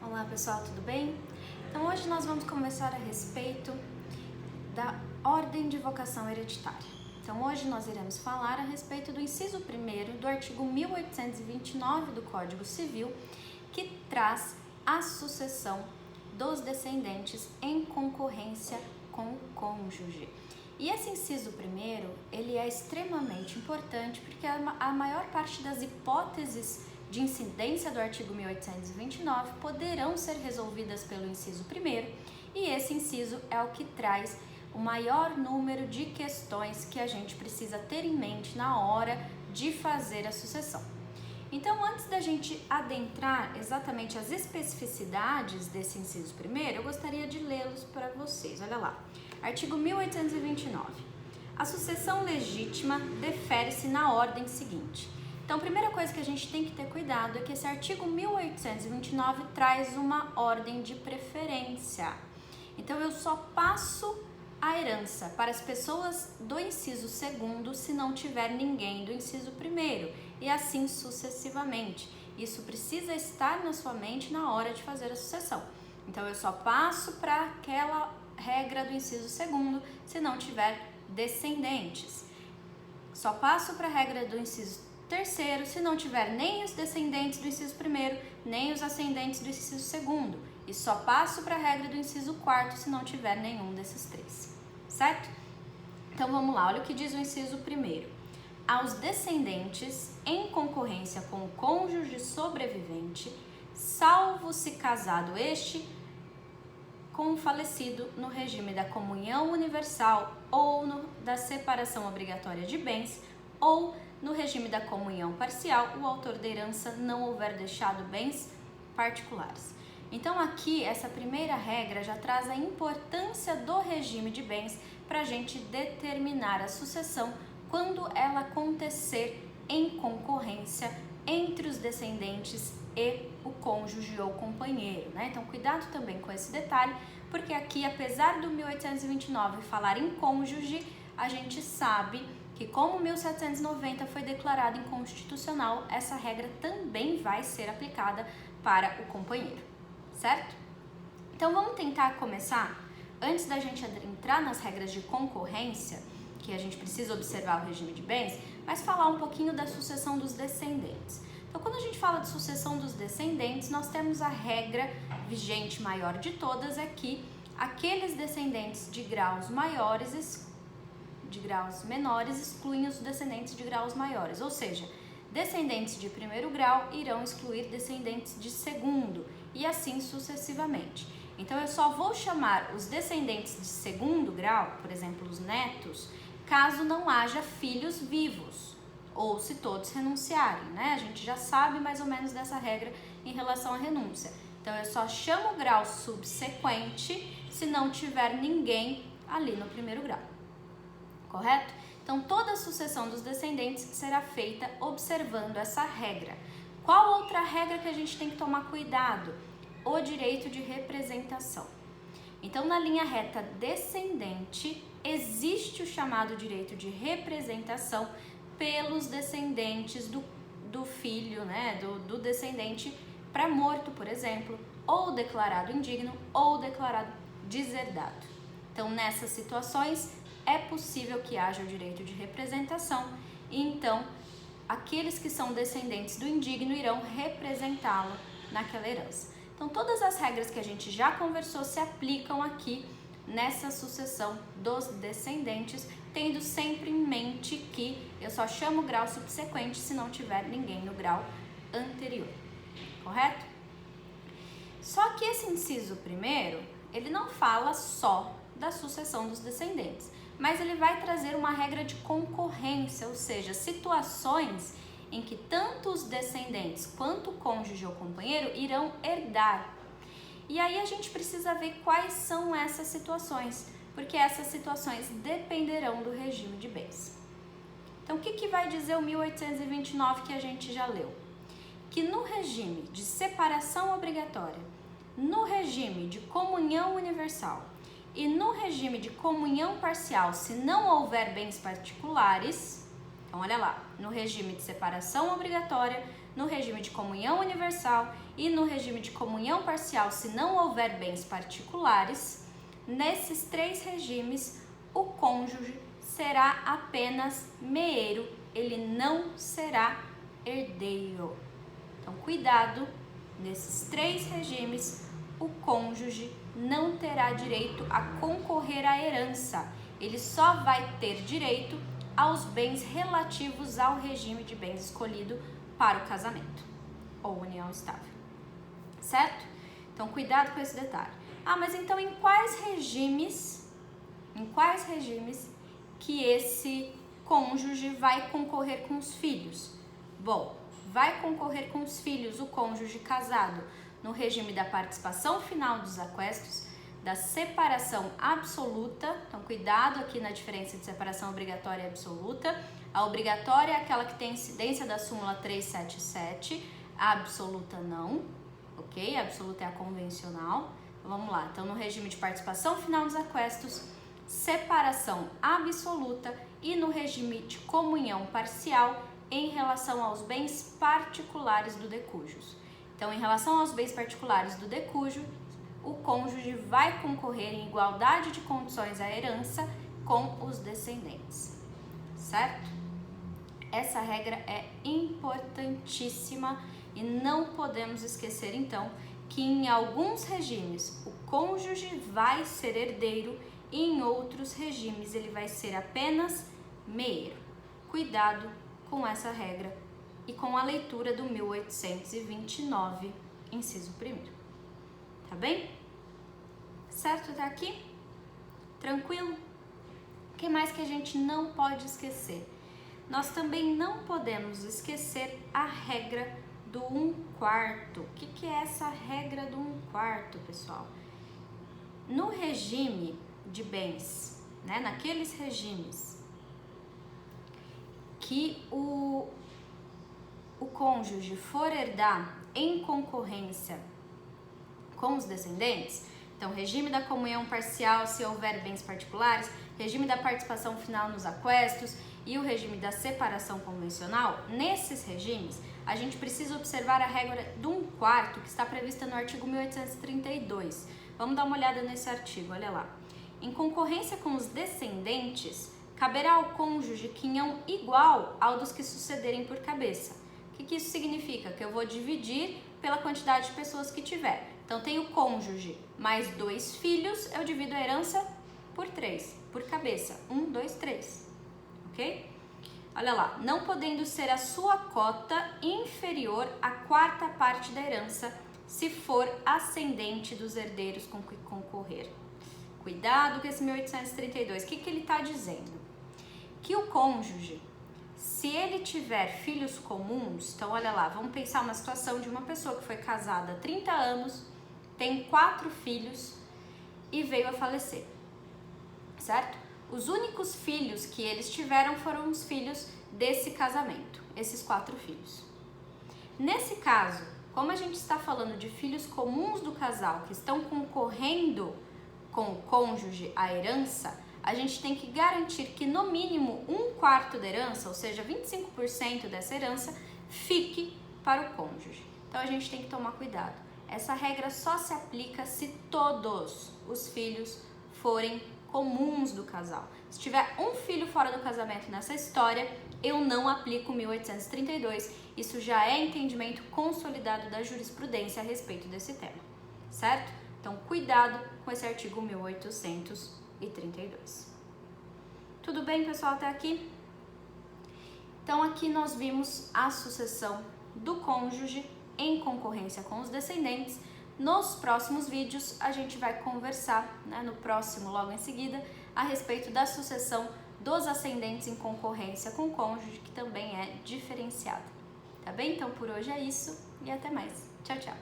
Olá pessoal, tudo bem? Então hoje nós vamos conversar a respeito da ordem de vocação hereditária. Então hoje nós iremos falar a respeito do inciso 1º do artigo 1829 do Código Civil, que traz a sucessão dos descendentes em concorrência com o cônjuge. E esse inciso 1º, ele é extremamente importante porque a maior parte das hipóteses de incidência do artigo 1829 poderão ser resolvidas pelo inciso 1º, e esse inciso é o que traz o maior número de questões que a gente precisa ter em mente na hora de fazer a sucessão. Então, antes da gente adentrar exatamente as especificidades desse inciso 1º, eu gostaria de lê-los para vocês. Olha lá, artigo 1829. A sucessão legítima defere-se na ordem seguinte. Então, a primeira coisa que a gente tem que ter cuidado é que esse artigo 1829 traz uma ordem de preferência. Então, eu só passo a herança para as pessoas do inciso 2º se não tiver ninguém do inciso 1º, e assim sucessivamente. Isso precisa estar na sua mente na hora de fazer a sucessão. Então, eu só passo para aquela regra do inciso 2º se não tiver descendentes. Só passo para a regra do inciso 3º se não tiver nem os descendentes do inciso 1º, nem os ascendentes do inciso 2º. E só passo para a regra do inciso 4º se não tiver nenhum desses três, certo? Então vamos lá, olha o que diz o inciso 1º. Aos descendentes em concorrência com o cônjuge sobrevivente, salvo se casado este com o falecido no regime da comunhão universal ou da separação obrigatória de bens, ou no regime da comunhão parcial, o autor da herança não houver deixado bens particulares. Então aqui, essa primeira regra já traz a importância do regime de bens para a gente determinar a sucessão quando ela acontecer em concorrência entre os descendentes e o cônjuge ou companheiro, né? Então cuidado também com esse detalhe, porque aqui, apesar do 1829 falar em cônjuge, a gente sabe que como 1790 foi declarado inconstitucional, essa regra também vai ser aplicada para o companheiro, certo? Então vamos tentar começar, antes da gente entrar nas regras de concorrência, que a gente precisa observar o regime de bens, mas falar um pouquinho da sucessão dos descendentes. Então, quando a gente fala de sucessão dos descendentes, nós temos a regra vigente maior de todas, é que aqueles descendentes de graus menores excluem os descendentes de graus maiores, ou seja, descendentes de 1º grau irão excluir descendentes de 2º e assim sucessivamente. Então, eu só vou chamar os descendentes de 2º grau, por exemplo, os netos, caso não haja filhos vivos, ou se todos renunciarem, né? A gente já sabe mais ou menos dessa regra em relação à renúncia. Então, eu só chamo o grau subsequente se não tiver ninguém ali no 1º grau, correto? Então, toda a sucessão dos descendentes será feita observando essa regra. Qual outra regra que a gente tem que tomar cuidado? O direito de representação. Então, na linha reta descendente, existe o chamado direito de representação pelos descendentes do filho, né, do descendente pré-morto, por exemplo, ou declarado indigno ou declarado deserdado. Então, nessas situações, é possível que haja o direito de representação e, então, aqueles que são descendentes do indigno irão representá-lo naquela herança. Então, todas as regras que a gente já conversou se aplicam aqui nessa sucessão dos descendentes, tendo sempre em mente que eu só chamo o grau subsequente se não tiver ninguém no grau anterior, correto? Só que esse inciso 1º, ele não fala só da sucessão dos descendentes, mas ele vai trazer uma regra de concorrência, ou seja, situações em que tanto os descendentes quanto o cônjuge ou companheiro irão herdar. E aí a gente precisa ver quais são essas situações, porque essas situações dependerão do regime de bens. Então, o que vai dizer o 1829 que a gente já leu? Que no regime de separação obrigatória, no regime de comunhão universal e no regime de comunhão parcial, se não houver bens particulares, então olha lá, no regime de separação obrigatória, no regime de comunhão universal e no regime de comunhão parcial, se não houver bens particulares, nesses 3 regimes o cônjuge será apenas meeiro, ele não será herdeiro. Então, cuidado, nesses 3 regimes, o cônjuge não terá direito a concorrer à herança, ele só vai ter direito aos bens relativos ao regime de bens escolhido para o casamento ou união estável, certo? Então, cuidado com esse detalhe. Mas então em quais regimes que esse cônjuge vai concorrer com os filhos? Bom, vai concorrer com os filhos o cônjuge casado no regime da participação final dos aquestos, da separação absoluta. Então, cuidado aqui na diferença de separação obrigatória e absoluta. A obrigatória é aquela que tem incidência da súmula 377, a absoluta não, ok? A absoluta é a convencional. Então, vamos lá. Então, no regime de participação final dos aquestos, separação absoluta e no regime de comunhão parcial em relação aos bens particulares do decújus. Então, em relação aos bens particulares do decújio, o cônjuge vai concorrer em igualdade de condições à herança com os descendentes, certo? Essa regra é importantíssima e não podemos esquecer, então, que em alguns regimes o cônjuge vai ser herdeiro e em outros regimes ele vai ser apenas meeiro. Cuidado com essa regra e com a leitura do 1829, inciso 1º. Tá bem? Certo até aqui? Tranquilo? O que mais que a gente não pode esquecer? Nós também não podemos esquecer a regra do 1/4. O que é essa regra do 1/4, pessoal? No regime de bens, né, naqueles regimes que o cônjuge for herdar em concorrência com os descendentes, então regime da comunhão parcial se houver bens particulares, regime da participação final nos aquestos e o regime da separação convencional, nesses regimes a gente precisa observar a regra do 1/4 que está prevista no artigo 1832. Vamos dar uma olhada nesse artigo, olha lá. Em concorrência com os descendentes, caberá ao cônjuge quinhão igual ao dos que sucederem por cabeça. O que isso significa? Que eu vou dividir pela quantidade de pessoas que tiver. Então, tem o cônjuge mais 2 filhos, eu divido a herança por 3, por cabeça. 1, 2, 3. Ok? Olha lá. Não podendo ser a sua cota inferior à 4ª parte da herança, se for ascendente dos herdeiros com que concorrer. Cuidado com esse 1832. O que ele está dizendo? Que o cônjuge, se ele tiver filhos comuns, então olha lá, vamos pensar uma situação de uma pessoa que foi casada há 30 anos, tem 4 filhos e veio a falecer, certo? Os únicos filhos que eles tiveram foram os filhos desse casamento, esses 4 filhos. Nesse caso, como a gente está falando de filhos comuns do casal que estão concorrendo com o cônjuge à herança, a gente tem que garantir que no mínimo 1/4 da herança, ou seja, 25% dessa herança, fique para o cônjuge. Então a gente tem que tomar cuidado. Essa regra só se aplica se todos os filhos forem comuns do casal. Se tiver um filho fora do casamento nessa história, eu não aplico 1832. Isso já é entendimento consolidado da jurisprudência a respeito desse tema, certo? Então, cuidado com esse artigo 1832. Tudo bem, pessoal, até aqui? Então, aqui nós vimos a sucessão do cônjuge em concorrência com os descendentes. Nos próximos vídeos, a gente vai conversar, né, no próximo, logo em seguida, a respeito da sucessão dos ascendentes em concorrência com o cônjuge, que também é diferenciada. Tá bem? Então, por hoje é isso e até mais. Tchau, tchau!